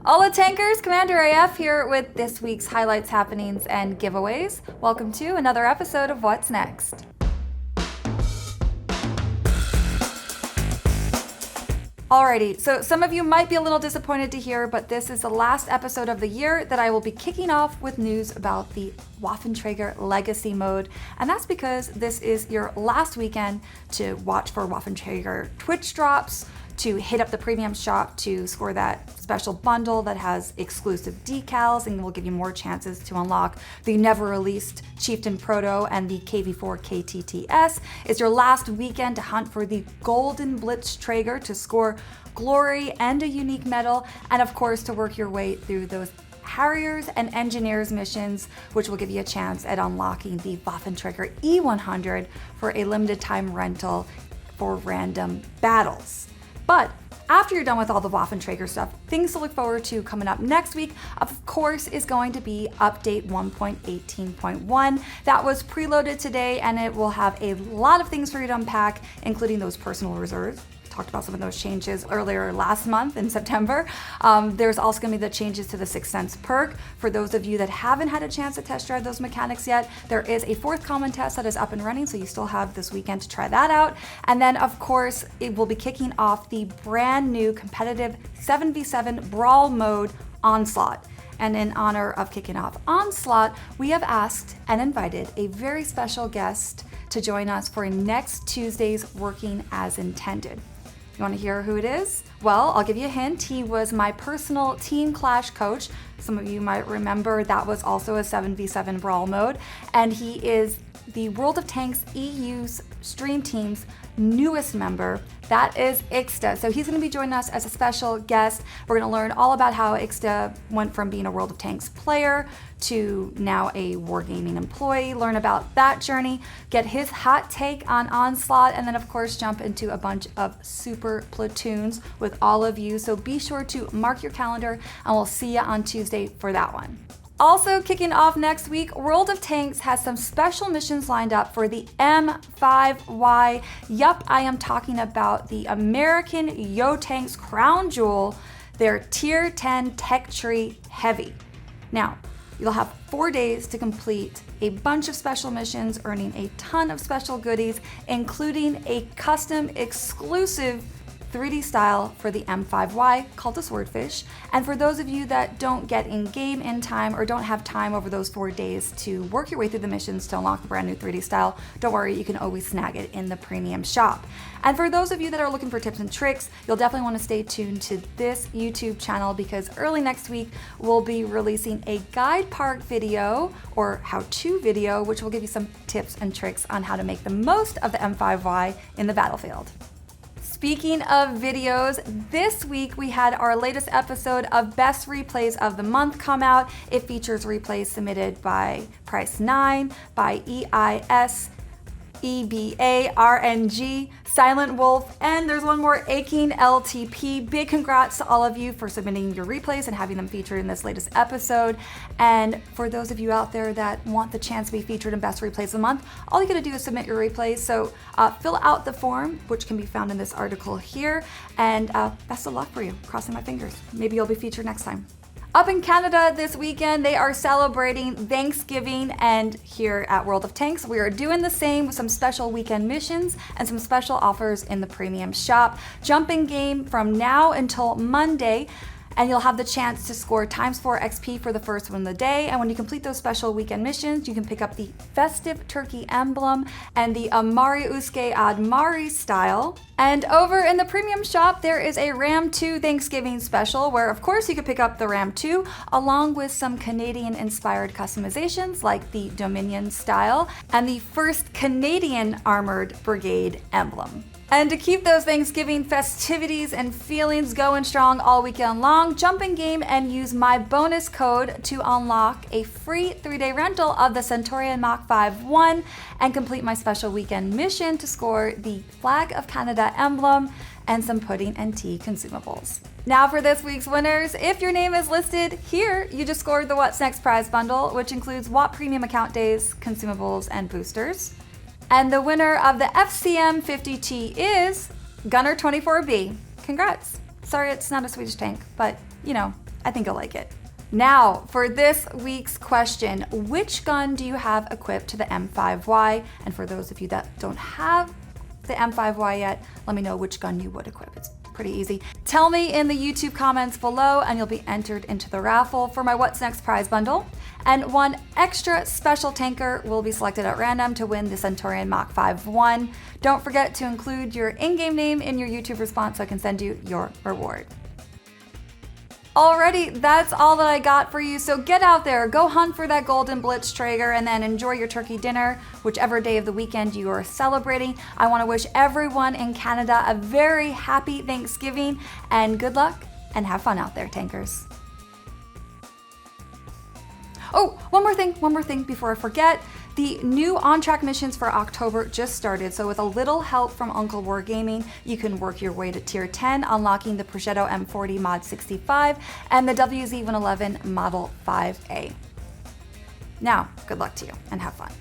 Hola Tankers, Commander AF here with this week's highlights, happenings, and giveaways. Welcome to another episode of What's Next. Alrighty, so some of you might be a little disappointed to hear, but this is the last episode of the year that I will be kicking off with news about the Waffenträger Legacy mode, and that's because this is your last weekend to watch for Waffenträger Twitch drops, to hit up the premium shop to score that special bundle that has exclusive decals and will give you more chances to unlock the never-released Chieftain Proto and the KV4 KTTS. It's your last weekend to hunt for the Golden Blitzträger to score glory and a unique medal, and of course to work your way through those Harriers and Engineers missions, which will give you a chance at unlocking the Waffenträger E100 for a limited time rental for random battles. But after you're done with all the Waffenträger stuff, things to look forward to coming up next week, of course, is going to be update 1.18.1. That was preloaded today, and it will have a lot of things for you to unpack, including those personal reserves. Talked about some of those changes earlier last month in September. There's also going to be the changes to the Sixth Sense perk. For those of you that haven't had a chance to test drive those mechanics yet, there is a fourth common test that is up and running, so you still have this weekend to try that out. And then, of course, it will be kicking off the brand new competitive 7v7 Brawl mode Onslaught. And in honor of kicking off Onslaught, we have asked and invited a very special guest to join us for next Tuesday's Working as Intended. You want to hear who it is? Well, I'll give you a hint. He was my personal Team Clash coach. Some of you might remember that was also a 7v7 Brawl mode. And he is the World of Tanks EU's Stream Team's newest member. That is Ixta. So he's going to be joining us as a special guest. We're going to learn all about how Ixta went from being a World of Tanks player to now a wargaming employee, learn about that journey, get his hot take on Onslaught, and then of course jump into a bunch of super platoons with all of you. So be sure to mark your calendar, and we'll see you on Tuesday for that one. Also kicking off next week, World of Tanks has some special missions lined up for the M5Y. Yup, I am talking about the American WoT's crown jewel, their Tier 10 Tech Tree Heavy. Now, you'll have 4 days to complete a bunch of special missions, earning a ton of special goodies, including a custom exclusive 3D style for the M5Y called the Swordfish. And for those of you that don't get in game in time or don't have time over those 4 days to work your way through the missions to unlock the brand new 3D style, don't worry, you can always snag it in the premium shop. And for those of you that are looking for tips and tricks, you'll definitely want to stay tuned to this YouTube channel, because early next week we'll be releasing a guide park video or how-to video, which will give you some tips and tricks on how to make the most of the M5Y in the battlefield. Speaking of videos, this week we had our latest episode of Best Replays of the Month come out. It features replays submitted by Price9, by EIS, EBA, RNG, Silent Wolf, and there's one more, Aching LTP. Big congrats to all of you for submitting your replays and having them featured in this latest episode. And for those of you out there that want the chance to be featured in Best Replays of the Month, all you gotta do is submit your replays. So fill out the form, which can be found in this article here, and best of luck for you. Crossing my fingers. Maybe you'll be featured next time. Up in Canada this weekend, they are celebrating Thanksgiving, and here at World of Tanks, we are doing the same with some special weekend missions and some special offers in the premium shop. Jump in game from now until Monday, and you'll have the chance to score ×4 XP for the first one of the day. And when you complete those special weekend missions, you can pick up the Festive Turkey Emblem and the Amari Uske Ad Mari style. And over in the premium shop, there is a Ram 2 Thanksgiving special where, of course, you can pick up the Ram 2 along with some Canadian-inspired customizations like the Dominion style and the 1st Canadian Armored Brigade emblem. And to keep those Thanksgiving festivities and feelings going strong all weekend long, jump in game and use my bonus code to unlock a free 3-day rental of the Centurion Mach 5-1 and complete my special weekend mission to score the Flag of Canada emblem and some pudding and tea consumables. Now for this week's winners, if your name is listed here, you just scored the What's Next prize bundle, which includes WOT Premium account days, consumables, and boosters. And the winner of the FCM 50T is Gunner24B. Congrats. Sorry it's not a Swedish tank, but you know, I think you'll like it. Now, for this week's question, which gun do you have equipped to the M5Y? And for those of you that don't have the M5Y yet, let me know which gun you would equip. It's pretty easy. Tell me in the YouTube comments below and you'll be entered into the raffle for my What's Next prize bundle. And one extra special tanker will be selected at random to win the Centurion Mach 5-1. Don't forget to include your in-game name in your YouTube response so I can send you your reward. Alrighty, that's all that I got for you. So get out there, go hunt for that golden Blitzträger, and then enjoy your turkey dinner, whichever day of the weekend you are celebrating. I want to wish everyone in Canada a very happy Thanksgiving, and good luck, and have fun out there, tankers. Oh, one more thing before I forget. The new on-track missions for October just started, so with a little help from Uncle Wargaming, you can work your way to Tier 10, unlocking the Progetto M40 Mod 65 and the WZ-111 Model 5A. Now, good luck to you and have fun.